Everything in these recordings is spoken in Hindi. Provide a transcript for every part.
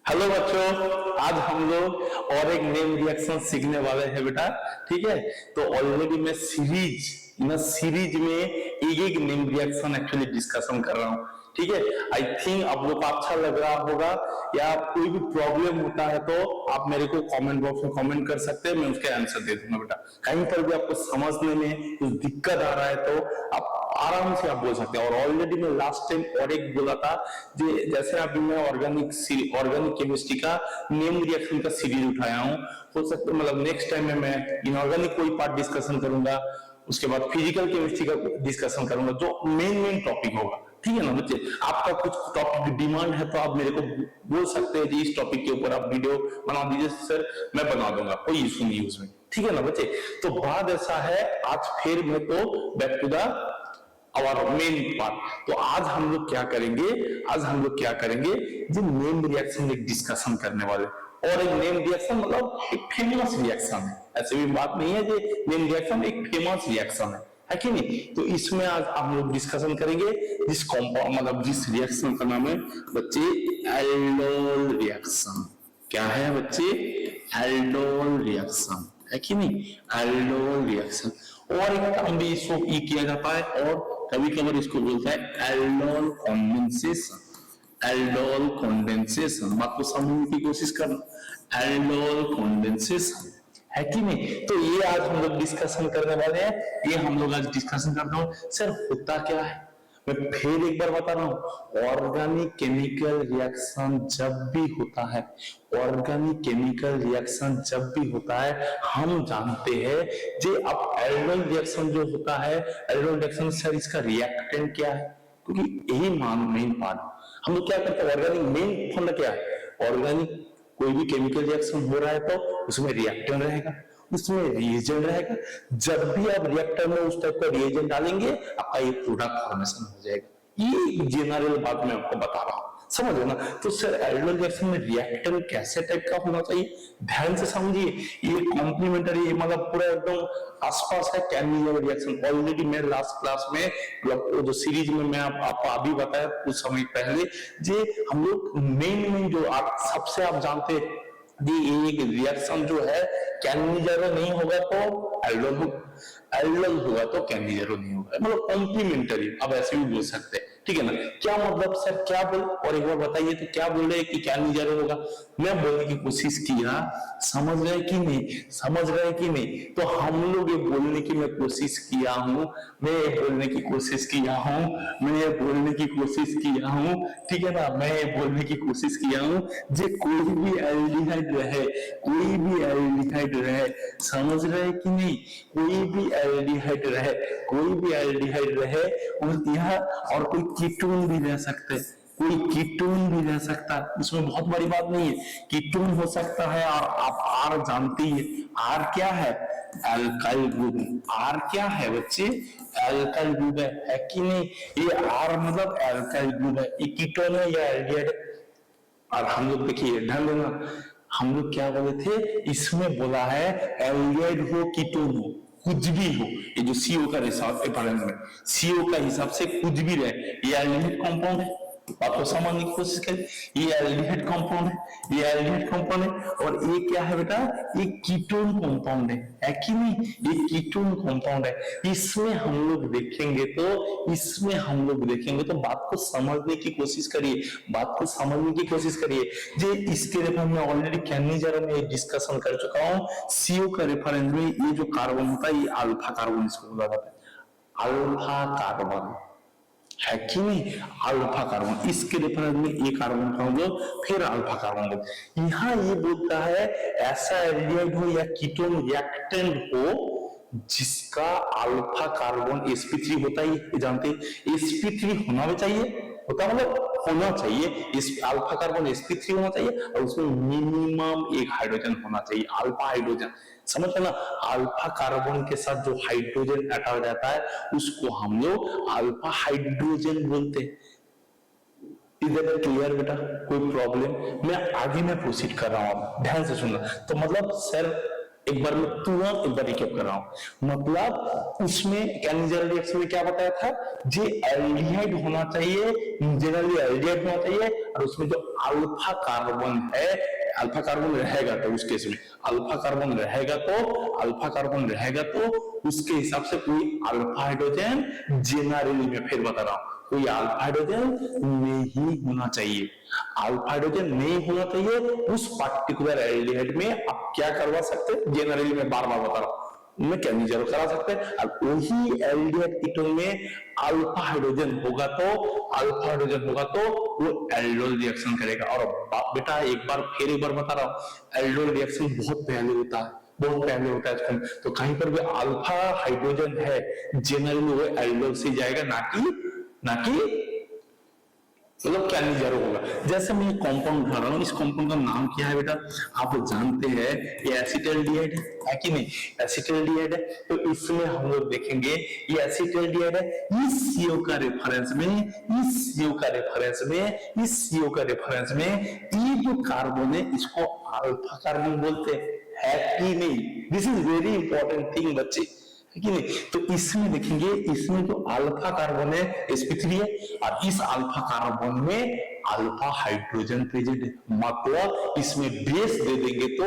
हेलो बच्चों, आज हम लोग और एक नेम रिएक्शन सीखने वाले हैं बेटा। ठीक है, तो ऑलरेडी मैं सीरीज में एक एक नेम रिएक्शन एक्चुअली डिस्कशन कर रहा हूँ। ठीक है, आई थिंक आप लोग को अच्छा लग रहा होगा। या कोई भी प्रॉब्लम होता है तो आप मेरे को कमेंट बॉक्स में कमेंट कर सकते हैं, मैं उसके आंसर दे दूंगा बेटा। कहीं पर भी आपको समझने में कुछ दिक्कत आ रहा है तो आप आराम से आप बोल सकते हैं। और ऑलरेडी मैं लास्ट टाइम और एक बोला था, जैसे अभी मैं ऑर्गेनिक केमिस्ट्री का नेम रिएक्शन का सीरीज उठाया हूँ। हो सकता है मतलब नेक्स्ट टाइम में मैं इनऑर्गेनिक कोई पार्ट डिस्कशन करूंगा, उसके बाद फिजिकल केमिस्ट्री का डिस्कशन करूंगा, जो मेन टॉपिक होगा। ठीक है ना बच्चे, आपका कुछ टॉपिक डिमांड है तो आप मेरे को बोल सकते हैं कि इस टॉपिक के ऊपर आप वीडियो बना दीजिए सर, मैं बना दूंगा, कोई इशू नहीं उसमें। ठीक है ना बच्चे, तो बात ऐसा है, आज फिर मैं तो बैक टू द और मेन पार्ट। तो आज हम लोग क्या करेंगे, जो नेम रिएक्शन एक डिस्कशन करने वाले। और एक नेम रिएक्शन मतलब एक फेमस रिएक्शन है, ऐसे भी बात नहीं है कि नेम रिएक्शन एक फेमस रिएक्शन है कि नहीं। तो इसमें आज हम लोग डिस्कशन करेंगे जिस कॉम्पाउंड मतलब जिस रिएक्शन का नाम है बच्चे एल्डोल रिएक्शन। क्या है बच्चे? एल्डोल रिएक्शन है कि नहीं, एल्डोल रिएक्शन। और एक काम भी इसको किया जाता है, और कभी कभी इसको बोलता है एल्डोल कंडेंसेशन। एल्डोल कंडेंसेशन, बात को समझने की कोशिश करना। एल्डोल कंडेंसेशन है कि नहीं। तो ये आज हम लोग डिस्कशन करने वाले हैं, ये हम लोग आज डिस्कशन करते हैं। सर होता क्या है, मैं फिर एक बार बता रहा हूं, ऑर्गेनिक केमिकल रिएक्शन जब भी होता है, ऑर्गेनिक केमिकल रिएक्शन जब भी होता है, हम जानते हैं जो अब एल्डोल रिएक्शन जो होता है, एल्डोल रिएक्शन सर इसका रिएक्टेंट क्या है, क्योंकि यही मेन पार्ट हम लोग क्या करते हैं। ऑर्गेनिक मेन फंड क्या है, ऑर्गेनिक कोई भी केमिकल रिएक्शन हो रहा है तो उसमें रिएक्टेंट रहेगा, उसमें रिएजेंट रहेगा। जब भी आप रिएक्टर में उस टाइप का रिएजेंट डालेंगे, आपका ये प्रोडक्ट फॉर्मेशन हो जाएगा। ये जनरल बात मैं आपको बता रहा हूं, समझ लो ना। तो सर एल्डोल रिएक्शन में रिएक्टेंट कैसे टाइप का होना चाहिए, ध्यान से समझिए। ये कॉम्प्लीमेंट्री मतलब पूरा एकदम आसपास है कैनियल रिएक्शन। ऑलरेडी मैं लास्ट क्लास में मतलब जो सीरीज में मैं आपको अभी बताया कुछ समय पहले, जे हम लोग मेन जो आप सबसे आप जानते हैं एक रिएक्शन जो है कैनिजरो नहीं होगा तो एल्डोल होगा तो कैनिजरो नहीं होगा, मतलब कॉम्प्लीमेंट्री, अब ऐसे भी बोल सकते हैं। ठीक है ना, क्या मतलब सर क्या बोल, और एक बार बताइए तो क्या बोल रहे हैं कि कैनिजरो होगा। मैं बोलने की कोशिश किया, समझ रहे कि नहीं। तो हम लोग ये बोलने की मैं कोशिश किया हूं, मैं ये बोलने की कोशिश किया हूं। ठीक है ना, मैं ये बोलने की कोशिश किया हूं, जो कोई भी एल्डिहाइड रहे, समझ रहे कि नहीं, कोई भी एल्डिहाइड रहे और यहाँ और कोई कीटोन भी रह सकते हैं, कोई कीटोन भी रह सकता है, इसमें बहुत बड़ी बात नहीं है, कीटोन हो सकता है। और आप आर जानते ही, आर क्या है, एल्काइल ग्रुप। आर क्या है बच्चे, एल्काइल ग्रुप है कि नहीं। ये आर मतलब एल्काइल ग्रुप है, ये कीटोन है या एल्डिहाइड। और हम लोग देखिए ध्यान देना, हम लोग क्या बोले थे, इसमें बोला है एल्डिहाइड हो कीटोन हो कुछ भी हो, ये जो सीओ का रेफरेंस में सीओ का हिसाब से कुछ भी रहे, ये एल्डिहाइड कंपाउंड है। बात को समझने की कोशिश करें, ये एल्डिहाइड कंपाउंड है, और ये क्या है बेटा, ये कीटोन कंपाउंड है कि नहीं, ये कीटोन कंपाउंड है। इसमें हम लोग देखेंगे तो बात को समझने की कोशिश करिए, जो इसके रेफरेंस में ऑलरेडी कैनिजरो में डिस्कशन कर चुका हूं। सीओ का रेफरेंस में ये जो कार्बन होता है, ये अल्फा कार्बन इसको बोला जाता है, अल्फा कार्बन है कि नहीं, अल्फा कार्बन। इसके रेफरेंस में ये कार्बन का मतलब फिर अल्फा कार्बन। यहां ये बोलता है ऐसा एल्डिहाइड हो या कीटोन रिएक्टेंट हो जिसका अल्फा कार्बन sp3 होता है, जानते हैं sp3 होना भी चाहिए, होना चाहिए, इस अल्फा कार्बन sp3 होना चाहिए, और उसमें मिनिमम एक हाइड्रोजन होना चाहिए, अल्फा हाइड्रोजन। समझ ना, अल्फा कार्बन के साथ जो हाइड्रोजन अटैच रहता है उसको हम लोग अल्फा हाइड्रोजन बोलते हैं। इधर क्लियर बेटा, कोई प्रॉब्लम? मैं आगे में प्रोसीड कर रहा हूं, ध्यान से सुनना। तो मतलब सर एक बार मैं तुरंत एक बार रिकैप कर रहा हूं। मतलब उसमें कैनिजर रिएक्शन में क्या बताया था, जो एल्डिहाइड होना चाहिए, जनरली एल्डिहाइड होना चाहिए, और उसमें जो अल्फा कार्बन है, अल्फा कार्बन रहेगा तो उस केस में अल्फा कार्बन रहेगा तो उसके हिसाब से कोई अल्फा हाइड्रोजन जेनरली में फिर बता रहा हूं कोई अल्फा हाइड्रोजन नहीं होना चाहिए। अल्फा हाइड्रोजन नहीं होना चाहिए उस पार्टिकुलर एल्डिहाइड में। आप क्या करवा सकते हैं, जनरली में बार बार बता रहा हूं, उनमें कैनिजर करा सकते हैं। और वही एल्डिहाइड कीटोन में अल्फा हाइड्रोजन होगा तो वो एल्डोल रिएक्शन करेगा। और बेटा एक बार बता रहा हूं, एल्डोल रिएक्शन बहुत पहले होता है तो कहीं पर भी अल्फा हाइड्रोजन है जनरली वो एल्डोल से जाएगा, ना कि मतलब कैनिजर होगा। जैसे मैं कंपाउंड उठा रहा हूं, इस कंपाउंड का नाम क्या है बेटा, आप जानते हैं, ये एसिटाल्डिहाइड है कि नहीं, एसिटाल्डिहाइड है। तो इसमें हम लोग देखेंगे ये एसिटाल्डिहाइड है। इस CO का रेफरेंस में ये जो कार्बन है इसको अल्फा कार्बन बोलते हैं कि नहीं। This is very important thing बच्चे, है कि नहीं। तो इसमें देखेंगे, इसमें जो अल्फा कार्बन है sp3 है, और इस अल्फा कार्बन में अल्फा हाइड्रोजन प्रेजेंट है। मतलब इसमें बेस दे देंगे तो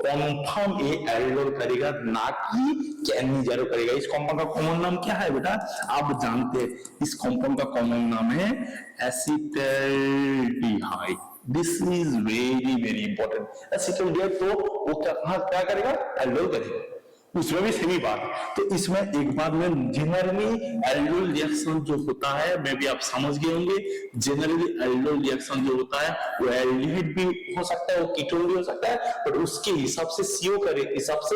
कॉन्फर्म ये एल्डोल करेगा, ना कि कैनिजर करेगा। इस कंपाउंड का कॉमन नाम क्या है बेटा, आप जानते हैं, इस कंपाउंड का कॉमन नाम है acetaldehyde. This is very very important. Acetaldehyde तो वो क्या करेगा, एल्डोल करेगा। उसमें भी सही बात। तो इसमें एक बात में जनरली एल्डोल रिएक्शन जो होता है, मैं भी आप समझ गए होंगे, जनरली एल्डोल रिएक्शन जो होता है वो एल्डिहाइड भी हो सकता है, वो कीटोन भी हो सकता है, पर उसके हिसाब से CO के हिसाब से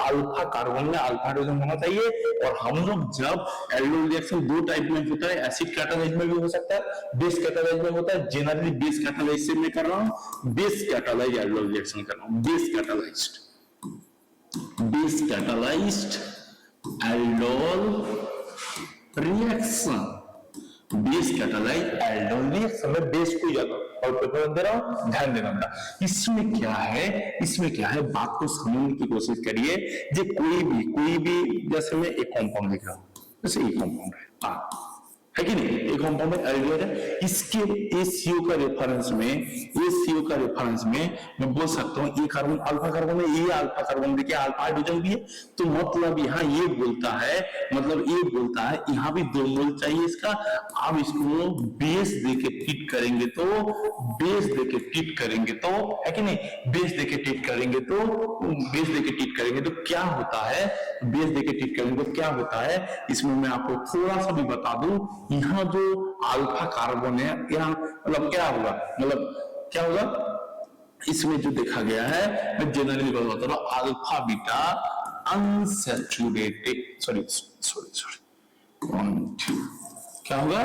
अल्फा कार्बन में अल्फा हाइड्रोजन होना चाहिए। और हम लोग जब एल्डोल रिएक्शन दो टाइप में होता है, एसिड कैटालाइज में भी हो सकता है, बेस कैटालाइज में होता है। जनरली बेस कैटालाइज से मैं कर रहा हूं, बेस कैटालाइज एल्डोल रिएक्शन कर रहा हूं, base catalysed aldol reaction, base catalyse aldol reaction में बेस को ज्यादा और पेपर दे रहा हूं, ध्यान देना बेटा। इसमें क्या है बात को समझने की कोशिश करिए। जो कोई भी जैसे मैं एक कंपाउंड लिख रहा हूं, जैसे एक कंपाउंड है कि नहीं, एक कंपाउंड एल्डिहाइड है, इसके CO का रेफरेंस में मैं बोल सकता हूं ये कार्बन अल्फा कार्बन है, ये अल्फा कार्बन देखिए अल्फा हाइड्रोजन भी है। तो मतलब यहाँ ये बोलता है यहाँ भी 2 मोल चाहिए इसका। आप इसको बेस देके ट्रीट करेंगे तो है कि नहीं, बेस देके ट्रीट करेंगे तो क्या होता है, बेस देके ट्रीट करेंगे तो क्या होता है, इसमें मैं आपको थोड़ा सा भी बता दूं। यहाँ जो अल्फा कार्बन है, यहाँ मतलब क्या होगा, इसमें जो देखा गया है, मैं जनरली बता रहा हूं, अल्फा बीटा अनसैचुरेटेड, सॉरी क्या होगा,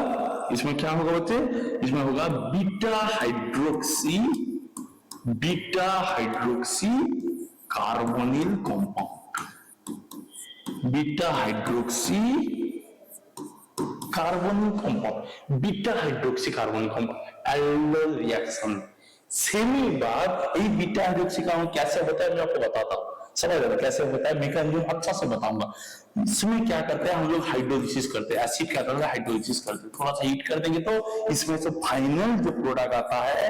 इसमें क्या होगा बच्चे, इसमें होगा beta hydroxy carbonyl compound, beta hydroxy carbonyl compound aldol reaction. Semi बात ये बीटा हाइड्रोक्सी कार्बन कैसे होता है मैं आपको बताता हूं, समझ रहे कैसे होता है, मैकेनिज्म अच्छा से बताऊंगा। इसमें क्या करते हैं हम लोग, हाइड्रोलिसिस करते हैं, एसिड क्या करते हैं, हाइड्रोलिसिस करते हैं, थोड़ा सा हीट कर देंगे तो इसमें से फाइनल जो प्रोडक्ट आता है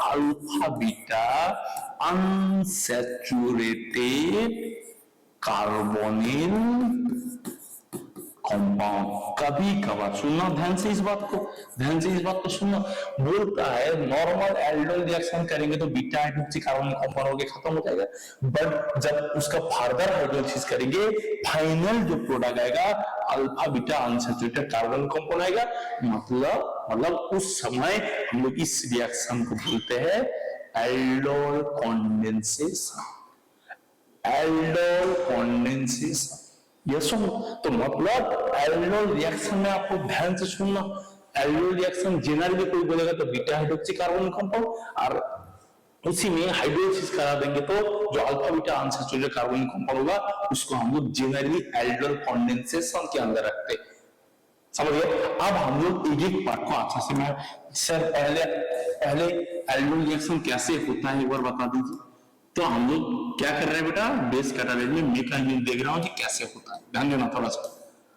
alpha beta unsaturated carbonyl compound. कभी कभार सुनना ध्यान से इस बात को सुनना, बोलता है नॉर्मल एल्डोल रिएक्शन करेंगे तो बीटा हाइड्रोक्सी कार्बोनिल कंपाउंड होके खत्म हो जाएगा, बट जब उसका फर्दर हाइड्रोलिसिस करेंगे फाइनल जो प्रोडक्ट आएगा alpha beta unsaturated carbonyl compound आएगा। मतलब उस समय हम लोग इस रिएक्शन को बोलते हैं एल्डोल कंडेंसेशन। यस, तो मतलब एल्डोल रिएक्शन में आपको ध्यान से सुनना, एल्डोल रिएक्शन जनरली कोई बोलेगा तो बीटा हाइड्रोक्सी कार्बोनिल कंपाउंड, और उसी में हाइड्रोलिसिस करा देंगे तो जो alpha beta unsaturated carbonyl compound होगा उसको हम लोग जनरली एल्डोल कंडेंसेशन के अंदर रखते हैं। समझ गए। अब हम लोग एक पार्ट को अच्छा से, मैं सर पहले एल्डोल रिएक्शन कैसे होता है एक बार बता दीजिए। तो हम लोग क्या कर रहे हैं बेटा, बेस कैटालाइज में मैकेनिज्म देख रहा हूं कि कैसे होता है। ध्यान देना थोड़ा सा,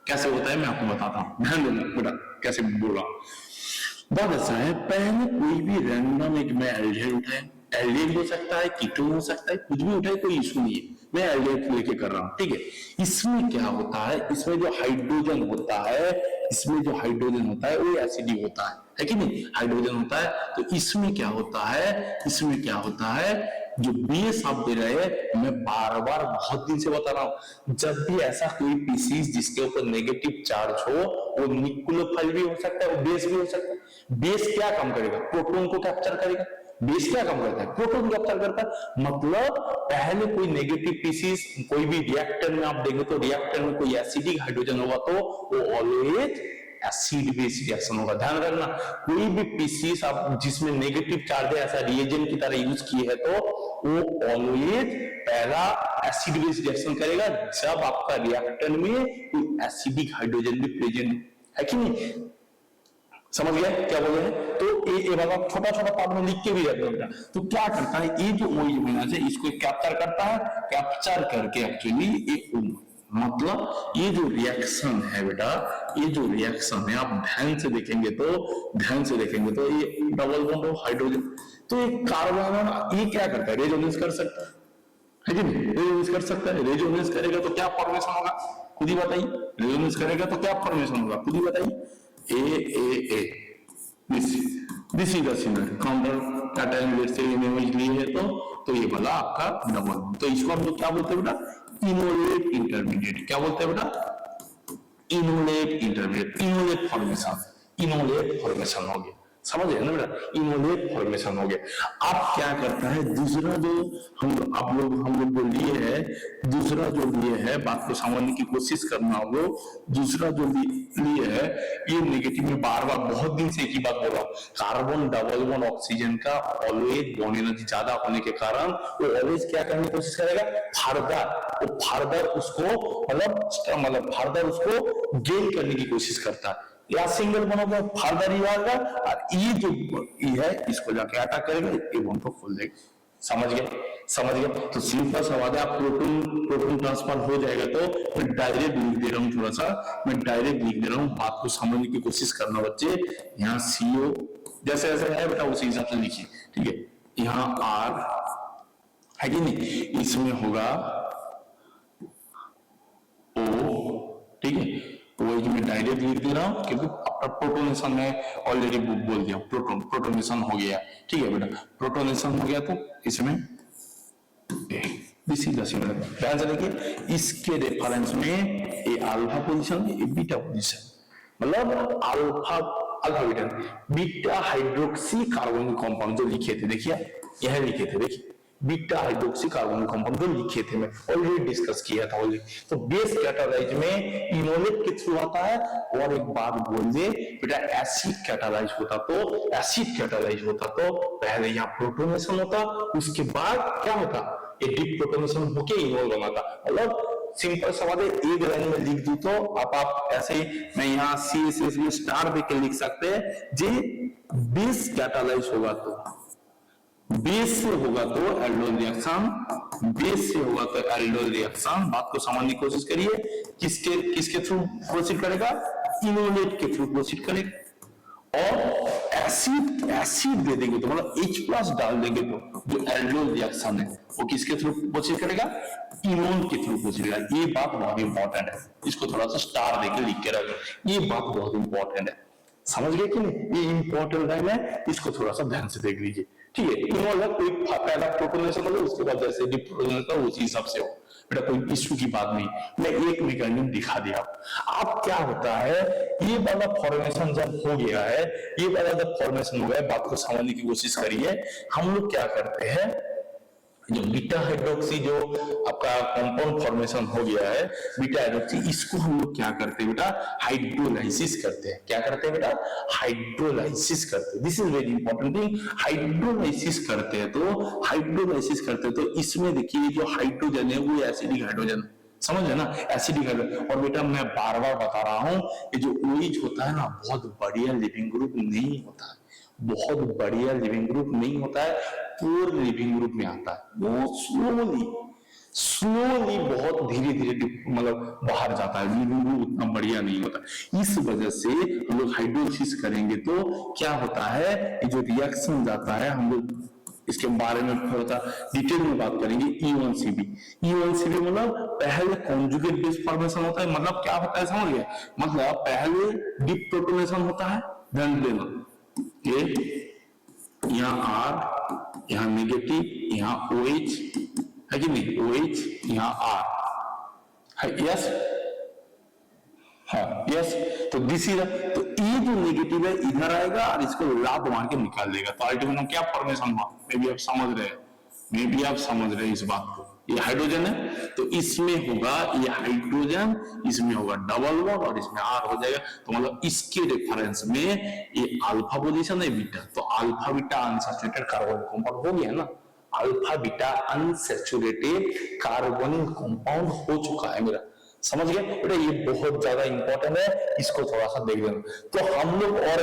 कैसे होता है मैं आपको बताता हूं, ध्यान देना बेटा कैसे बोल रहा हूं। बात ऐसा है, पहले कोई भी रैंडम एक मैं एल्डिहाइड उठाए, एल्डिहाइड हो सकता है, कीटोन हो सकता है, कुछ भी उठाए, कोई इशू नहीं है, मैं एल्डिहाइड लेके कर रहा हूं, ठीक है। इसमें क्या होता है, इसमें जो हाइड्रोजन होता है, इसमें जो हाइड्रोजन होता है वो एसिडिक होता है कि नहीं, हाइड्रोजन होता है। तो इसमें क्या होता है, इसमें क्या होता है, जो बेस आप दे रहे हैं, मैं बार बार बहुत दिन से बता रहा हूं, जब भी ऐसा कोई पीसीस जिसके ऊपर नेगेटिव चार्ज हो, वो न्यूक्लियोफाइल भी हो सकता है, वो बेस भी हो सकता है। बेस क्या काम करेगा, प्रोटॉन को कैप्चर करेगा। बेस क्या काम करता है, प्रोटॉन कैप्चर करता है। मतलब पहले कोई नेगेटिव पीसीस कोई भी रिएक्टर में आप देंगे तो रिएक्टर में कोई एसिडिक हाइड्रोजन होगा तो वो ऑलवेज एसिड बेस रिएक्शन होगा। ध्यान रखना, कोई भी पीसीस आप जिसमें नेगेटिव चार्ज है ऐसा रिएजेंट की तरह यूज किए है तो वो ऑलवेज पहला एसिड बेस रिएक्शन करेगा जब आपका रिएक्टर में कोई एसिडिक हाइड्रोजन भी प्रेजेंट है कि नहीं। समझ गए क्या बोल रहे हैं। तो ये वाला छोटा छोटा पार्ट में लिख के भी रखना बेटा। तो क्या करता है, ये जो OH माइनस है इसको कैप्चर करता है, कैप्चर करके एक्चुअली ये मतलब ये जो रिएक्शन है बेटा, ये जो रिएक्शन है आप ध्यान से देखेंगे तो ये डबल बॉन्ड ऑफ हाइड्रोजन, तो ये कार्बन ये क्या करता है, रेजोनेंस कर सकता है कि नहीं, रेजोनेंस कर सकता है। रेजोनेंस करेगा तो क्या फॉर्मेशन होगा खुद ही बताइए, रेजोनेंस करेगा तो क्या फॉर्मेशन होगा खुद ही बताइए। A this is the signal counter cation से इमेज लिए है तो ये वाला आपका डबल। तो इसको हम लोग क्या बोलते हैं बेटा, इनोलेट इंटरमीडिएट। क्या बोलते हैं बेटा, इनोलेट इंटरमीडिएट, इनोलेट फॉर्मेशन हो गया। समझ गए ना बेटा, इनोलेट फॉर्मेशन हो गया। अब क्या करता है दूसरा जो हम लोग को लिए है, दूसरा जो लिए है, बात को समझने की कोशिश करना हम लोग, दूसरा जो लिए है ये नेगेटिव में बार बार बहुत दिन से एक ही बात बोल रहा हूं, कार्बन डबल बॉन्ड ऑक्सीजन का ऑलवेज बॉन्ड एनर्जी ज्यादा होने के कारण वो ऑलवेज क्या करने की कोशिश करेगा, फर्दर उसको मतलब फर्दर उसको गेन करने की कोशिश करता है, या सिंगल बॉन्ड होगा फर्दर ही होगा, और ये जो ये है इसको जाके अटैक करेगा, ये बॉन्ड को खोल देगा। समझ गए। तो सिंपल सा बात है, आप प्रोटॉन ट्रांसफर हो जाएगा। तो मैं डायरेक्ट लिख दे रहा हूँ, थोड़ा सा मैं डायरेक्ट लिख दे रहा हूँ, बात को समझने की कोशिश करना बच्चे। यहाँ CO जैसे ऐसे है बेटा उसी हिसाब से लिखिए, ठीक है। यहाँ R है कि नहीं, इसमें होगा O, ठीक है। वो मैं डायरेक्ट लिख दे रहा हूं क्योंकि प्रोटोनेशन में ऑलरेडी बोल दिया, प्रोटोनेशन हो गया, ठीक है बेटा। प्रोटोनेशन हो गया तो इसमें ध्यान से देखिए, इसके रेफरेंस में ये अल्फा पोजीशन, ये बीटा पोजीशन, मतलब alpha beta hydroxy carbonic compound जो लिखे थे, देखिए यह लिखे थे, देखिए बीटा हाइड्रोक्सी कार्बोनिक कंपाउंड जो लिखे थे, मैं ऑलरेडी डिस्कस किया था ऑलरेडी। तो बेस कैटालाइज में इनोलेट के थ्रू आता है। और एक बात बोल दे बेटा, एसिड कैटालाइज होता तो पहले यहाँ प्रोटोनेशन होता, उसके बाद क्या होता, ये डिप्रोटोनेशन होके इनोल बनाता। मतलब सिंपल सवाल है, एक लाइन में लिख दूं तो आप ऐसे ही मैं यहाँ CSS में स्टार देके लिख सकते हैं, जी बेस कैटालाइज होगा तो बेस से होगा तो एल्डोल रिएक्शन, बेस से होगा तो एल्डोल रिएक्शन। बात को समझने की कोशिश करिए, किसके थ्रू प्रोसीड करेगा, इनोलेट के थ्रू प्रोसीड करेगा। और एसिड दे देंगे तो मतलब H+ डाल देंगे तो जो एल्डोल रिएक्शन है वो किसके थ्रू प्रोसीड करेगा, इनोल के थ्रू प्रोसीड करेगा। ये बात बहुत इंपॉर्टेंट है, इसको थोड़ा सा स्टार देके लिख के रखें, ये बात बहुत इंपॉर्टेंट है। समझ गए कि नहीं, ये इंपॉर्टेंट लाइन है, इसको थोड़ा सा ध्यान से देख लीजिए, ठीक है। इनोल कोई पहला प्रोटोनेशन हो, उसके बाद जैसे डिप्रोटोनेशन उसी हिसाब से हो बेटा, कोई इश्यू की बात नहीं। मैं एक मैकेनिज्म दिखा दिया। अब क्या होता है, ये वाला फॉर्मेशन जब हो गया है, ये वाला जब फॉर्मेशन हो गया, बात को समझने की कोशिश करिए। हम लोग क्या करते हैं, जो बीटा हाइड्रोक्सी जो आपका कंपाउंड फॉर्मेशन हो गया है बीटा हाइड्रोक्सी, इसको हम लोग क्या करते हैं बेटा, हाइड्रोलाइसिस करते हैं। क्या करते हैं बेटा, हाइड्रोलाइसिस करते हैं। This is very important thing. Hydrolysis करते हैं तो इसमें देखिए जो हाइड्रोजन है वो एसिडिक हाइड्रोजन, समझ है ना, एसिडिक हाइड्रोजन। और बेटा मैं बार बार बता रहा हूं, ये जो OH होता है ना, बहुत बढ़िया लिविंग ग्रुप नहीं होता है, बहुत बढ़िया लिविंग ग्रुप नहीं होता है। पोर लिविंग ग्रुप में आता है, वो स्लोली बहुत धीरे धीरे मतलब बाहर जाता है, लिविंग ग्रुप उतना बढ़िया नहीं होता। इस वजह से हम लोग हाइड्रोलिसिस करेंगे तो क्या होता है, ये जो रिएक्शन जाता है, हम लोग इसके बारे में थोड़ा डिटेल में बात करेंगे। E1CB मतलब पहले कॉन्जुगेट बेस फॉर्मेशन होता है, मतलब क्या होता है समझ गए, मतलब पहले डिप प्रोटोनेशन होता है, ध्यान देना ये यहाँ R, यहाँ नेगेटिव, यहाँ OH है कि नहीं, OH यहाँ R है, यस हाँ यस, तो दिस इज, तो ये जो नेगेटिव है इधर आएगा और इसको लात मार के निकाल देगा, तो अल्टीमेटली क्या फॉर्मेशन हुआ, मे बी आप समझ रहे हैं, मे बी आप समझ रहे हैं इस बात को। ये हाइड्रोजन है तो इसमें होगा ये हाइड्रोजन, इसमें होगा डबल बॉन्ड और इसमें R हो जाएगा, तो मतलब इसके रेफरेंस में ये अल्फा पोजीशन है बीटा, तो alpha beta unsaturated carbonic compound हो गया ना, alpha beta unsaturated carbonic compound हो चुका है मेरा, समझ गए बेटा, ये बहुत ज्यादा इंपॉर्टेंट है, इसको थोड़ा सा देख लेना। तो हम लोग और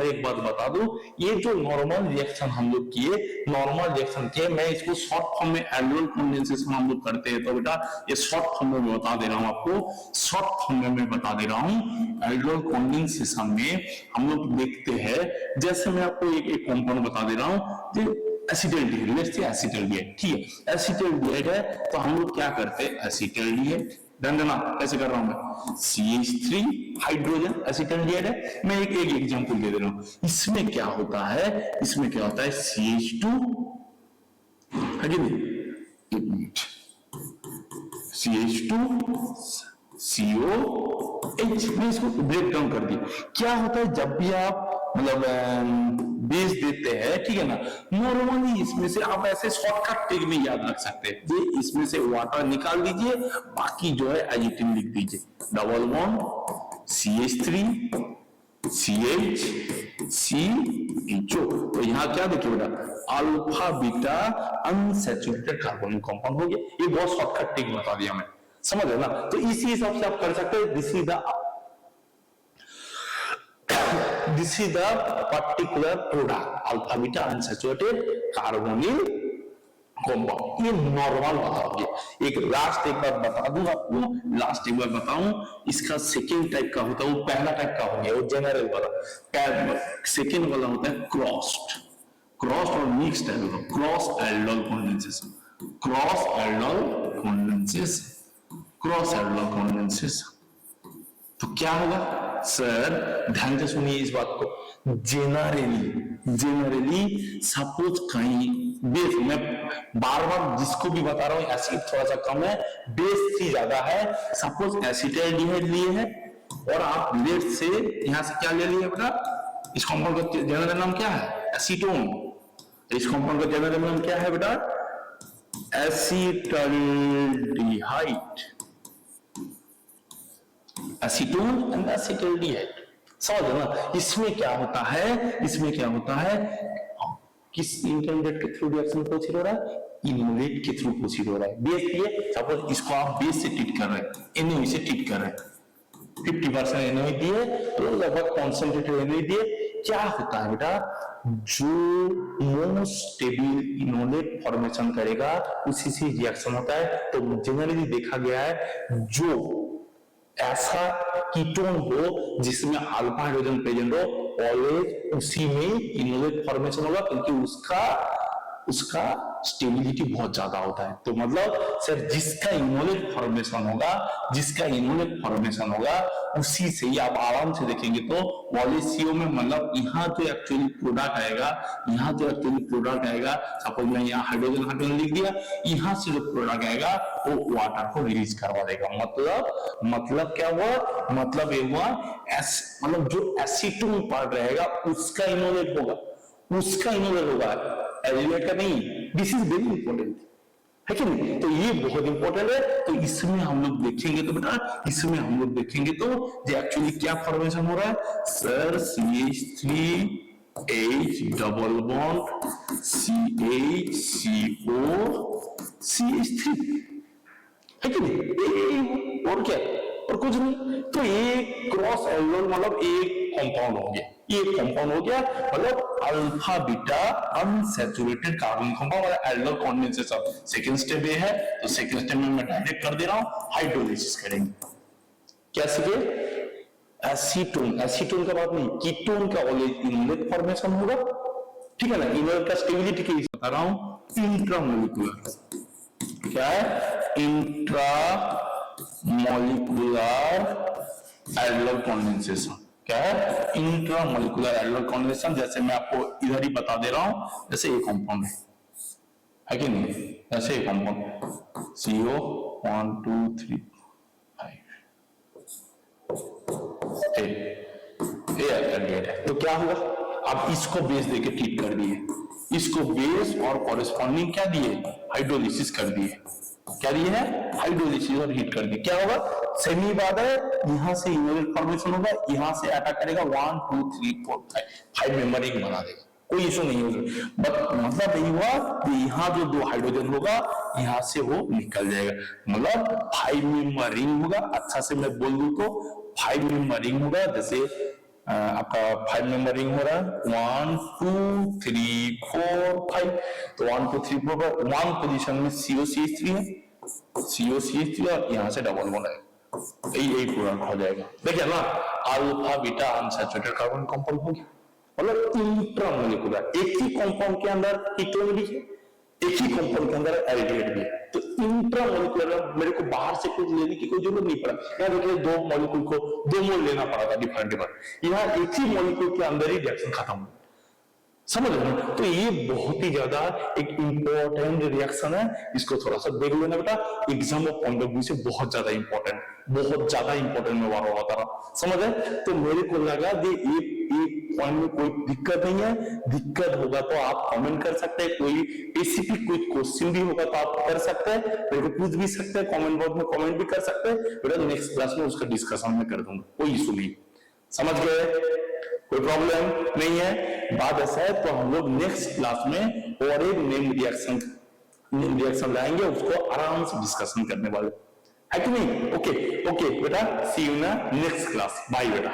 एक बात बता दूं, ये जो नॉर्मल रिएक्शन हम लोग किए, नॉर्मल रिएक्शन किए, मैं इसको शॉर्ट फॉर्म में एल्डिहाइड कंडेंसेशन हम लोग करते हैं, तो बेटा ये शॉर्ट फॉर्म में बता दे रहा हूं आपको, शॉर्ट फॉर्म में मैं बता दे रहा हूं। एल्डिहाइड कंडेंसेशन में हम लोग देखते हैं, जैसे मैं आपको एक कंपाउंड बता दे रहा हूं, एसिटाल्डिहाइड, लेट्स से एसिटाल्डिहाइड, ठीक है, एसिटाल्डिहाइड है तो हम लोग क्या करते हैं, एसिटाल्डिहाइड, ध्यान देना कैसे कर रहा हूं मैं, CH3 हाइड्रोजन एसिटाल्डिहाइड है, मैं एक एग्जांपल दे रहा हूं, इसमें क्या होता है, CH2 है कि नहीं, एक मिनट, CH2 COH, मैं इसको ब्रेक डाउन कर दिया, क्या होता है जब भी आप मतलब बेस देते हैं, ठीक है ना, नॉर्मली इसमें से आप ऐसे शॉर्टकट ट्रिक में याद रख सकते हैं, ये इसमें से वाटर निकाल दीजिए, बाकी जो है एजिटिन लिख दीजिए, double bond CH3 CH CHO, तो यहाँ क्या देखिए बेटा, alpha beta unsaturated carbonic compound हो गया, ये बहुत शॉर्टकट ट्रिक बता दिया मैं, समझ है ना, तो इसी हिसाब से आप कर सकते हैं, this is the particular product alpha beta unsaturated carbonyl compound, ये नॉर्मल बताओगे। एक लास्ट एक बार बता दूं आपको, लास्ट एक बार बताऊं, इसका सेकेंड टाइप का होता है, वो पहला टाइप का हो गया, वो जनरल वाला, सेकेंड वाला होता है क्रॉस्ड और mixed aldehyde, cross aldehyde condensation, तो क्या होगा सर, ध्यान से सुनिए इस बात को, जेनरली सपोज कहीं बेस, मैं बार बार जिसको भी बता रहा हूं, एसिड थोड़ा सा कम है, बेस सी ज्यादा है, सपोज एसिटाल्डिहाइड लिए है और आप लेट से यहां से क्या ले लिए बेटा, इस कंपाउंड का जनरल नाम क्या है, एसीटोन, इस कंपाउंड का जनरल नाम क्या है बेटा, एसिटाल्डिहाइड, एसीटोन एंड एसिटाल्डिहाइड, समझ ना, इसमें क्या होता है, किस इंटरमीडिएट के थ्रू रिएक्शन प्रोसीड हो रहा है, इनोलेट के थ्रू प्रोसीड हो रहा है, बेस लिए, सपोज इसको आप बेस से ट्रीट कर रहे हैं, NaOH से ट्रीट कर रहे हैं, 50% NaOH दिए तो लगभग कॉन्सेंट्रेटेड NaOH दिए, क्या होता है बेटा, जो मोस्ट स्टेबल इनोलेट फॉर्मेशन करेगा उसी से रिएक्शन होता है, तो जनरली देखा गया है जो ऐसा कीटोन हो जिसमें अल्फा हाइड्रोजन प्रेजेंट हो, ऑलवेज उसी में इनोलेट फॉर्मेशन होगा, क्योंकि उसका स्टेबिलिटी बहुत ज्यादा होता है, तो मतलब सर जिसका इनोलेट फॉर्मेशन होगा उसी से ही आप आराम से देखेंगे, तो पॉलिसियों में मतलब यहाँ तो एक्चुअली प्रोडक्ट आएगा, सपोज मैं यहाँ हाइड्रोजन लिख दिया, यहाँ से जो प्रोडक्ट आएगा वो वाटर को रिलीज करवा देगा, मतलब क्या हुआ, मतलब ये हुआ मतलब जो एसीटोन पार्ट रहेगा उसका इनोलेट होगा, एल्डिहाइड का नहीं, दिस इज वेरी इंपॉर्टेंट है कि नहीं, तो ये बहुत इंपॉर्टेंट है, तो इसमें हम लोग देखेंगे तो ये एक्चुअली क्या फॉर्मेशन हो रहा है sir, CH3H double bond CHCO CH3 है कि नहीं, और क्या, और कुछ नहीं, तो एक क्रॉस एल्डिहाइड मतलब एक कंपाउंड हो गया, ये कंपाउंड हो गया, मतलब alpha beta unsaturated carbon compound और एल्डोल कंडेंसेशन। सेकंड स्टेप ये है, तो सेकंड स्टेप में मैं डायरेक्ट कर दे रहा हूं, हाइड्रोलिसिस करेंगे। क्या सीखे? एसीटोन, एसीटोन का बात नहीं, कीटोन का इनलेट फॉर्मेशन होगा, ठीक है ना। इनलेट का स्टेबिलिटी के लिए बता रहा हूं, इंट्रामोलिकुलर, क्या है? Intra molecular aldol condensation. क्या है? Intramolecular aldol condensation. जैसे मैं आपको इधर ही बता दे रहा हूं, जैसे ये कंपाउंड है कि नहीं, ऐसे ये कंपाउंड CO 1 2 3 5 है। तो क्या होगा? अब इसको बेस देके ट्रीट कर दिए, इसको बेस और कॉरेस्पॉन्डिंग क्या दिए? हाइड्रोलिसिस कर दिए। क्या दिए है? हाइड्रोलिसिस और हीट कर दिए। क्या होगा? सेमी बात है, यहां से इनोवेट फॉर्मेशन होगा, यहां से अटैक करेगा, 1 2 3 4 5 मेंबर रिंग बना देगा, कोई इशू नहीं होगा। बट मतलब यही हुआ कि यहाँ जो 2 हाइड्रोजन होगा, यहां से वो निकल जाएगा, मतलब 5 मेंबर रिंग होगा। अच्छा से मैं बोल दूं तो 5 मेंबर रिंग होगा। जैसे आपका 5 मेंबर रिंग हो रहा है, 1 2 3 4 5, तो 1 2 3 4 पर 1 पोजीशन में COCH3 है, COCH3 और यहां से डबल बॉन्ड है, यही पूरा हो जाएगा। देखिए ना, alpha beta unsaturated carbon compound हो गया, मतलब इंट्रामोलिकुलर। एक ही कंपाउंड के अंदर कीटोन भी है, एक ही कंपाउंड के अंदर एल्डिहाइड भी है। तो इंट्रामोलिकुलर मेरे को बाहर से कुछ लेने की कोई जरूरत नहीं पड़ा। यहाँ देखिए 2 मॉलिक्यूल को 2 मोल लेना पड़ा था डिफरेंट डिफरेंट, यहाँ एक ही मॉलिक्यूल के अंदर ही रिएक्शन खत्म हो, समझ रहे हैं? तो ये बहुत ही ज्यादा एक इंपॉर्टेंट रिएक्शन है, इसको थोड़ा सा देख लेना बेटा, exam of point of view से बहुत ज्यादा इंपॉर्टेंट, बहुत ज्यादा इंपॉर्टेंट मैं बार बता रहा हूं, समझ रहे? तो मेरे को लगा कि एक पॉइंट में कोई दिक्कत नहीं है, दिक्कत होगा तो आप कमेंट कर सकते हैं, कोई स्पेसिफिक कोई क्वेश्चन भी होगा तो आप कर सकते हैं, मेरे को पूछ भी सकते हैं, कमेंट बॉक्स में कमेंट भी कर सकते हैं बेटा, नेक्स्ट क्लास में उसका डिस्कशन में कर दूंगा, कोई इशू नहीं, समझ गए? कोई प्रॉब्लम नहीं है। बात ऐसा है, तो हम लोग नेक्स्ट क्लास में और एक नेम रिएक्शन लाएंगे, उसको आराम से डिस्कशन करने वाले, है कि नहीं? ओके बेटा, see you in next class, bye बेटा।